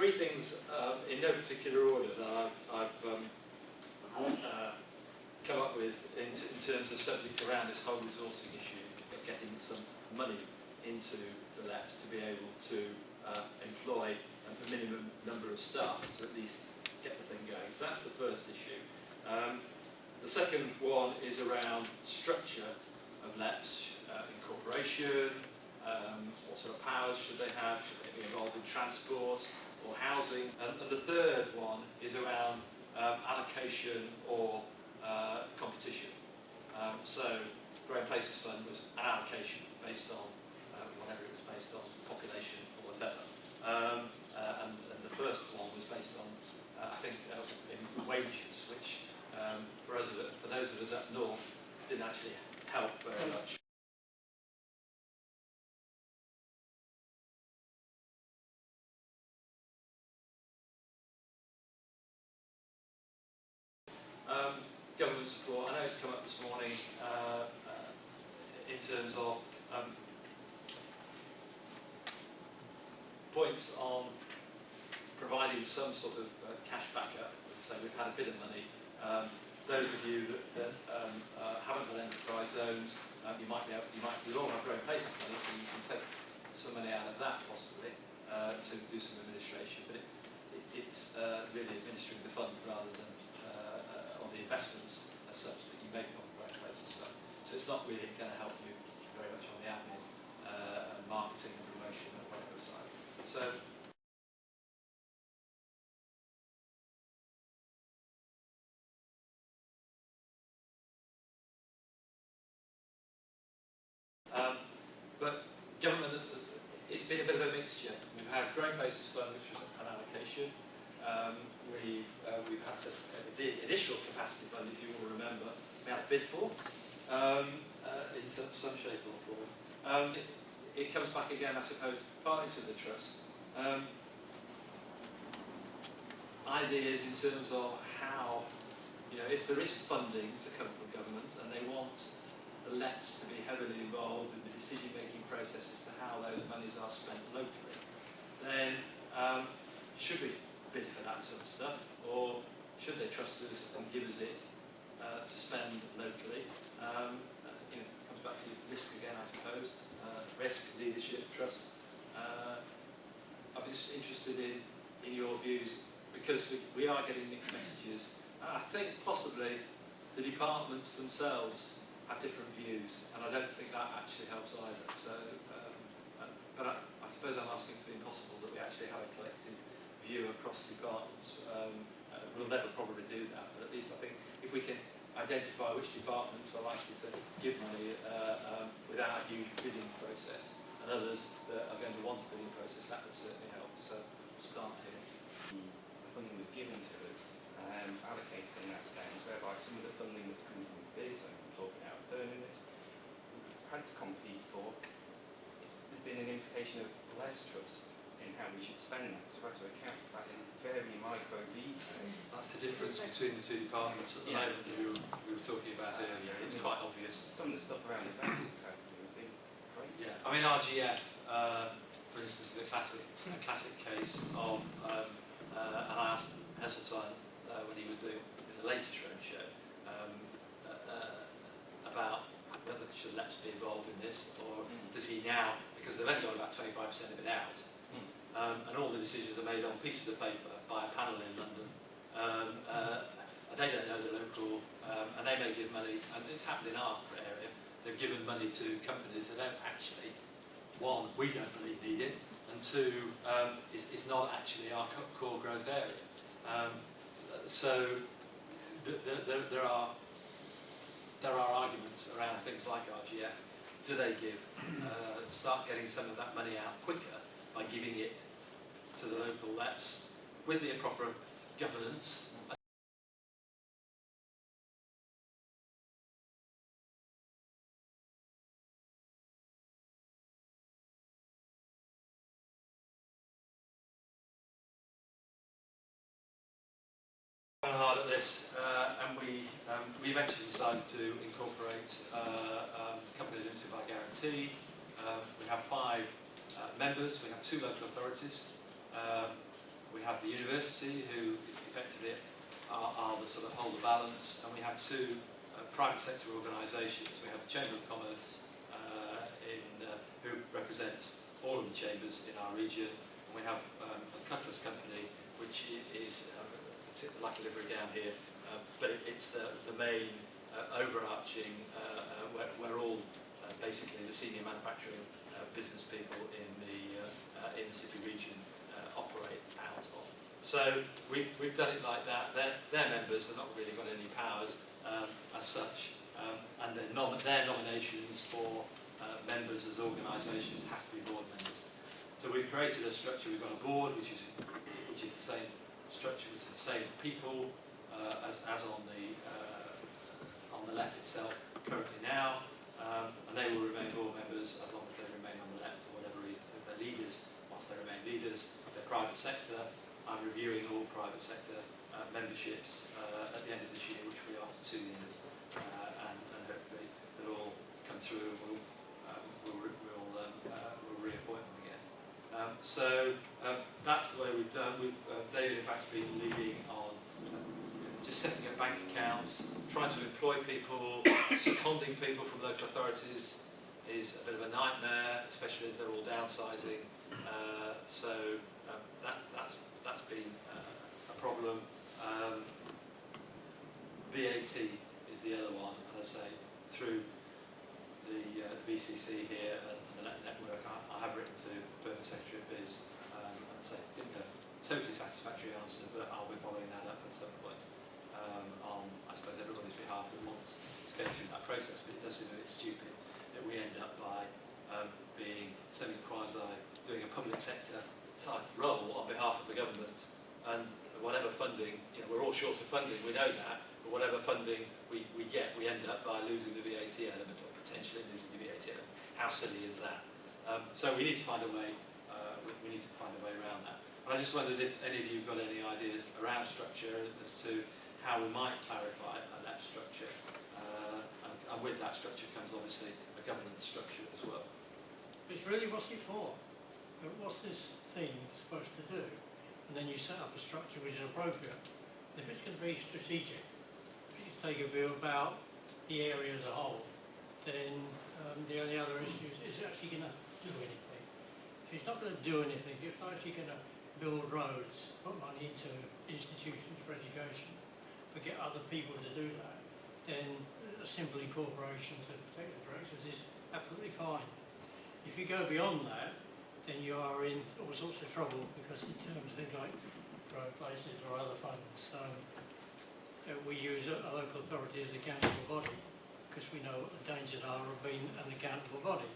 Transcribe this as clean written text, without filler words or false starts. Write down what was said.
three things in no particular order that I've come up with in terms of subject around this whole resourcing issue, getting some money into the LEPs to be able to employ a minimum number of staff to at least get the thing going. So that's the first issue. The second one is around structure of LEPs, incorporation, what sort of powers should they have, should they be involved in transport or housing, and the third one is around allocation or competition. So Growing Places Fund was an allocation based on whatever it was based on, population or whatever, and the first one was based on I think in wages, which for those of us up north didn't actually help very much. Government support, I know it's come up this morning in terms of points on providing some sort of cash backup. So we've had a bit of money. Those of you that haven't got enterprise zones, we all have Growing Places money, so you can take some money out of that possibly to do some administration. But it's really administering the fund rather than on the investments as such that you make on Growing Places. So it's not really going to help you very much on the admin and marketing and promotion and whatever side. So but government, it's been a bit of a mixture. We've had Growing Places Fund, which was an allocation. We've had the initial capacity fund, if you will remember, we had a bid for in some shape or form. It comes back again, I suppose, partly to the trust. Ideas in terms of how, if there is funding to come from government and they want the LEPs to be heavily involved in the decision-making process as to how those monies are spent locally, then should we bid for that sort of stuff, or should they trust us and give us it to spend locally? Comes back to risk again, I suppose. Risk, leadership, trust. I'm just interested in your views, because we are getting mixed messages. I think possibly the departments themselves have different views, and I don't think that actually helps either. So, but I suppose I'm asking for the impossible, that we actually have a collective view across departments. We'll never probably do that, but at least I think if we can identify which departments are likely to give money without a huge bidding process, and others that are going to want a bidding process, that would certainly help. So we'll start here. The funding was given to us, allocated in that sense, whereby some of the funding that's come from bids, and I'm talking out of turn in this, we've had to compete for. There's been an implication of less trust in how we should spend that, because we've had to account for that in very micro detail. That's the difference between the two departments at the moment that we were talking about earlier. It's quite obvious. Some of the stuff around events has been crazy. Yeah, I mean RGF, for instance, is a classic case of, and I asked Heseltine when he was doing the latest roadshow about whether should LEPs be involved in this, or does he now, because they've only got about 25% of it out, and all the decisions are made on pieces of paper by a panel in London. They don't know the local, and they may give money, and it's happened in our area, they've given money to companies that don't actually, one, we don't believe need it, and two, it's not actually our core growth area. So there are arguments around things like RGF. Do they start getting some of that money out quicker by giving it to the local LEPs with the proper governance? Hard at this, and we eventually decided to incorporate a company limited by guarantee. We have 5 members. We have 2 local authorities. We have the university, who effectively are the sort of hold the balance, and we have two private sector organisations. We have the Chamber of Commerce, who represents all of the chambers in our region, and we have a Cutlass company, which is like a livery down here, but it's the main overarching, where all basically the senior manufacturing business people in the city region operate out of. So we've done it like that. Their members have not really got any powers as such, and their nominations for members as organisations have to be board members. So we've created a structure. We've got a board which is the same structure, which is the same people as on the LEP itself currently now, and they will remain board members as long as they remain on the LEP for whatever reasons. If they're leaders, whilst they remain leaders. If they're private sector, I'm reviewing all private sector memberships at the end of this year, which will be after 2 years, and hopefully they'll all come through and we'll reappoint them again. So that's the way we've done. David, in fact, has been leading on just setting up bank accounts, trying to employ people, seconding people from local authorities is a bit of a nightmare, especially as they're all downsizing. So that's been a problem. VAT is the other one, and I say through the VCC here and the LEP Network, I have written to Permanent Secretary of Biz, and I say didn't get a totally satisfactory answer, but I'll be following that up at some point on, I suppose, everybody's behalf who wants to go through that process. But it does seem a bit stupid that we end up by being semi-quasi doing a public sector type role on behalf of the government, and whatever funding, we're all short of funding, we know that, but whatever funding we get, we end up by losing the VAT element, or potentially losing the VAT element. How silly is that? So we need to find a way. We need to find a way around that. And I just wondered if any of you have got any ideas around structure as to how we might clarify that structure. And with that structure comes obviously a governance structure as well. It's really, what's it for? What's this thing supposed to do? And then you set up a structure which is appropriate. If it's going to be strategic, if you take a view about the area as a whole, then the only other issue is it actually going to do anything? If it's not going to do anything, if it's not actually going to build roads, put money into institutions for education, but get other people to do that, then a simple incorporation to protect the directors is absolutely fine. If you go beyond that, then you are in all sorts of trouble, because in terms of things like road places or other funds, we use a local authority as an accountable body, because we know what the dangers are of being an accountable body.